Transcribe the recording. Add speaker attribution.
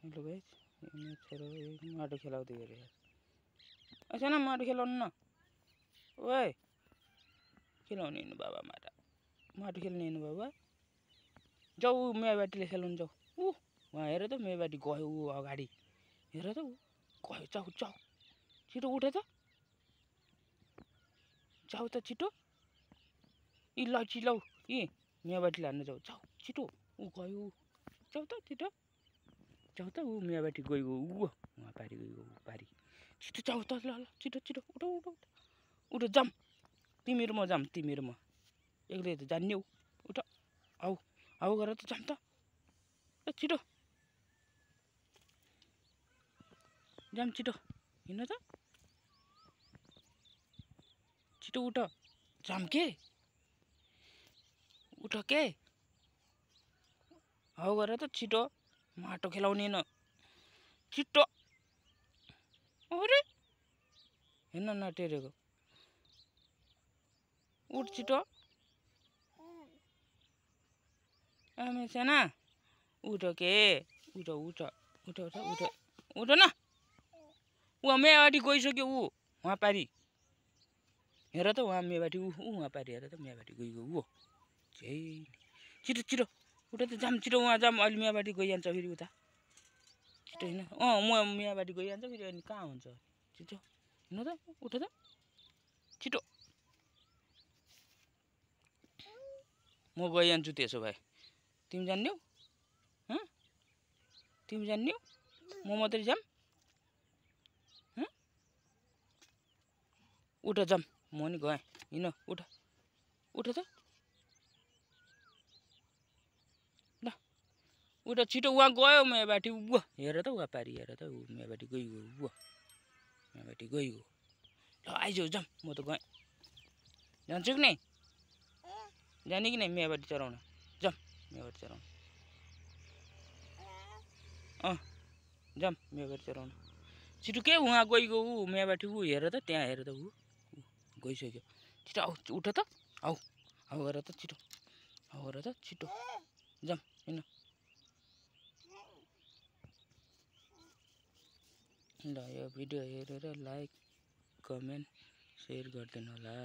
Speaker 1: Hello guys, ये छोरा माटो खेलाउँदै गरे यार। सानो माटो खेलाउनु न। ओए खेलाउने हिँड्नु बाबा माटो खेल्ने हिँड्नु बाबा। जाऊ मेवाबाटीले खेलाउनु जाऊ। वहाँ हेर त मेवाबाटी गयो ऊ अगाडि। हेर त ऊ गयो। जाऊ जाऊ छिटो उठ त। जाऊ त छिटो। चिलाउ मेवाबाटीले हान्नु जाऊ। जाऊ छिटो ऊ गयो। जाऊ त छिटो। जाऊ त ऊ मेवाबाटी गइगयो ऊ वहाँ पारि गइगयो पारि। छिटो जाऊ त ल छिटो छिटो उठ उठ उठ उठ जाम। तिमीहरू म जाम तिमीहरू म एक्लै त जान्ने हो। उठ आऊ आऊ गरेर त जाम त छिटो जाम छिटो हिँड्न त छिटो उठ जाम के उठ के आऊ गरेर त छिटो माटो खेलाउने न छिटो। अरे हेर्न नटेरेको उठ छिटो। आमे साना उठ के उठ उठ उठ उठ उठ उठ न। ऊ मेवाबाटी गइसक्यो ऊ वहाँ पारि। हेर त वहाँ मेवाबाटी ऊ वहाँ पारि हेर त मेवाबाटी गइगयो ऊ झै। छिटो छिटो उठ त जाम छिटो वहाँ जाम। अहिले मेवाबाटी गइहाल्छ फेरि उता छिटो हिँड। म मेवाबाटी गइहाल्छ फेरि अनि कहाँ हुन्छ। छिटो हिँड त उठ त छिटो। म गइहाल्छु त्यसो भए। तिमी जान्ने हो तिमी जान्ने हो म मात्रै जाम। उठ जाम म नि गएँ हिँड उठ उठ त ल उठ छिटो। वहाँ गयो मेवाबाटी ऊ हेर त वहाँ पारि हेर त ऊ मेवाबाटी गइगयो ऊ मेवाबाटी गइगयो। ल आइज जाम म त गएँ। जान्छु कि नै जाने कि नै मेवाबाटी चराउन जाम मेवाबाटी चराउन। जाम मेवाबाटी चराउन छिटो के वहाँ गइगयो ऊ मेवाबाटी ऊ हेर त त्यहाँ हेर त ऊ गइसक्यो। छिटो आऊ उठ त आऊ आऊ गर त छिटो आऊ गर त छिटो जाम हिँड। ल यो भिडियो हेरेर लाइक कमेन्ट सेयर गरिदिनु होला।